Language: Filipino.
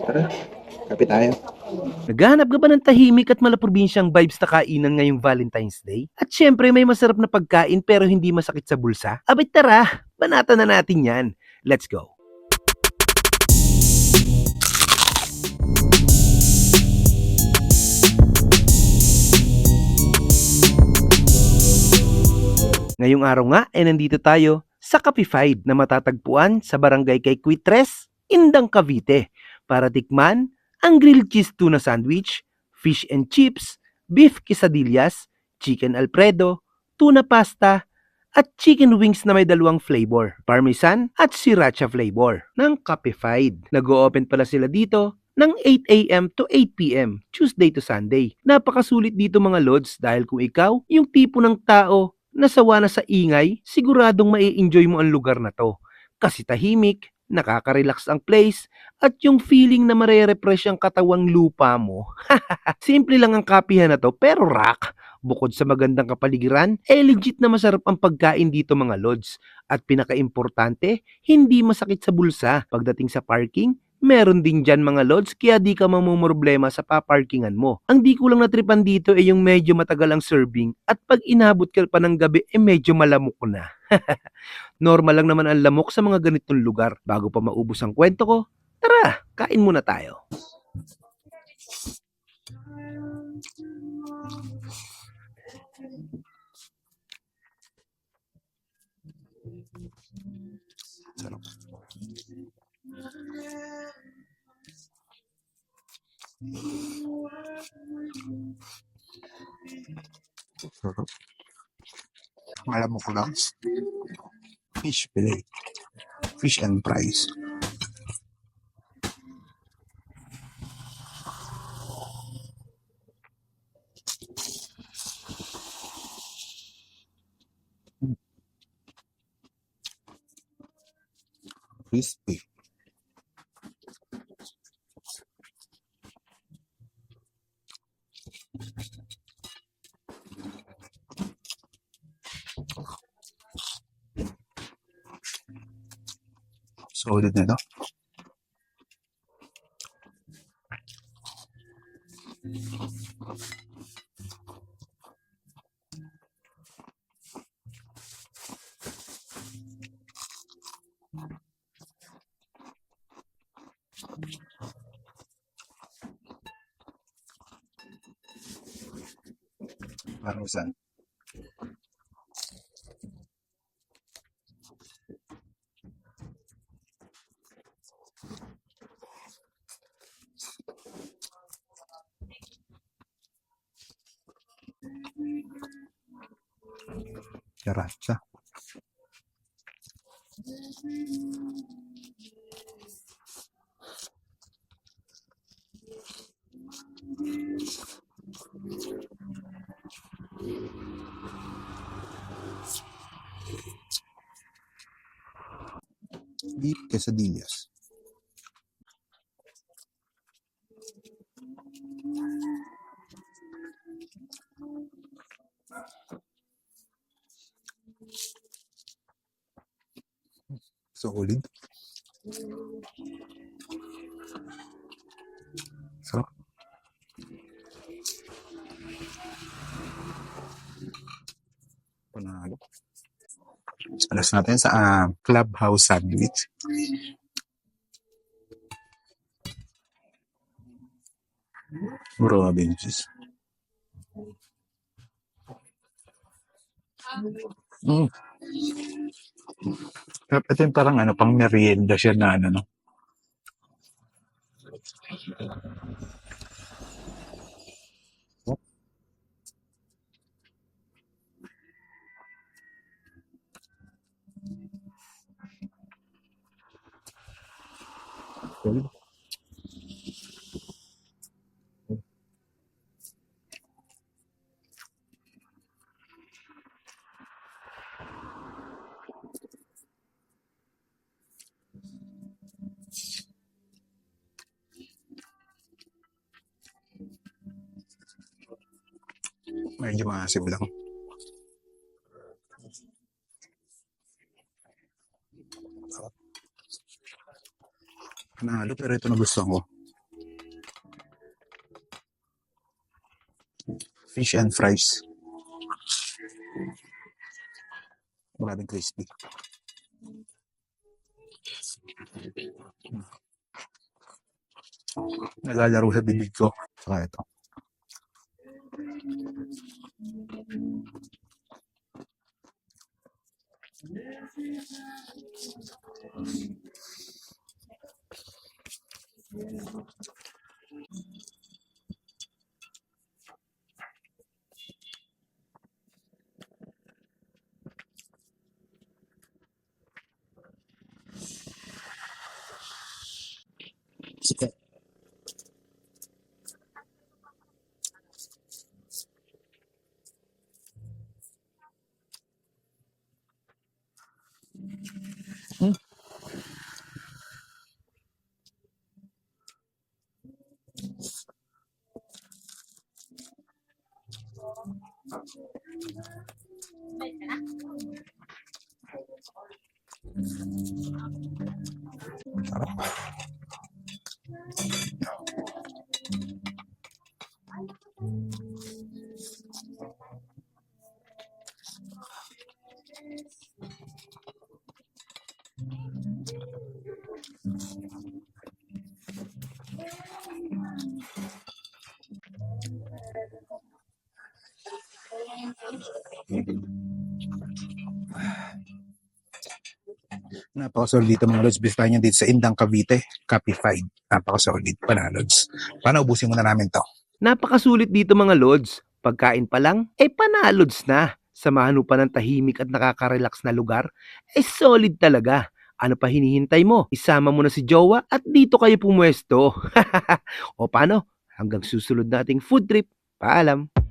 Tara, kape tayo. Naghahanap ka ba ng tahimik at malaprobinsyang vibes na kainan ngayong Valentine's Day? At syempre may masarap na pagkain pero hindi masakit sa bulsa? Abit tara, banata na natin yan. Let's go! Ngayong araw nga nandito tayo sa Capified na matatagpuan sa barangay kay Quitres, Indang Cavite para tikman ang grilled cheese tuna sandwich, fish and chips, beef quesadillas, chicken alfredo, tuna pasta, at chicken wings na may dalawang flavor, parmesan at sriracha flavor ng Capified. Nag-o-open pala sila dito ng 8 a.m. to 8 p.m. Tuesday to Sunday. Napakasulit dito mga lods dahil kung ikaw yung tipo ng tao na sawa na sa ingay, siguradong mai-enjoy mo ang lugar na to. Kasi tahimik, nakaka-relax ang place, at yung feeling na mare-refresh ang katawang lupa mo. Simple lang ang kapihan na to pero rock. Bukod sa magandang kapaligiran, legit na masarap ang pagkain dito mga lods. At pinaka-importante, hindi masakit sa bulsa. Pagdating sa parking, meron din dyan mga lods kaya di ka mamumroblema sa paparkingan mo. Ang di ko lang natripan dito ay yung medyo matagal ang serving at pag inabot ka pa ng gabi medyo malamok na. Normal lang naman ang lamok sa mga ganitong lugar. Bago pa maubos ang kwento ko, tara, kain muna tayo. Sarap. Sarap. Alam mo ko lang. Fish fillet. Fish and fries. Crispy. Solid na ito. Parang saan? Karatsa. Beef quesadillas. Solid. Sarap. Panalo. Alas natin sa Clubhouse Sandwich. Grabe yung cheese. Mm. Ito yung parang pang merienda siya na no? Solid. Medyo maasim lang. Panalo, pero ito nagustuhan ko. Fish and fries. Maraming crispy. Naglalaro sa bibig ko. Saka ito. Hmm. Sarap. Napaka-solid dito mga lods. Beef tayo niyan dito sa Indang Cavite, Capified. Napaka-solid. Lods. Paano ubusin muna namin to? Napakasulit dito mga lods. Pagkain pa lang, panalods na. Samahan mo pa ng tahimik at nakaka-relax na lugar, solid talaga. Ano pa hinihintay mo? Isama mo na si Jowa at dito kayo pumwesto. O paano? Hanggang susunod nating food trip. Paalam.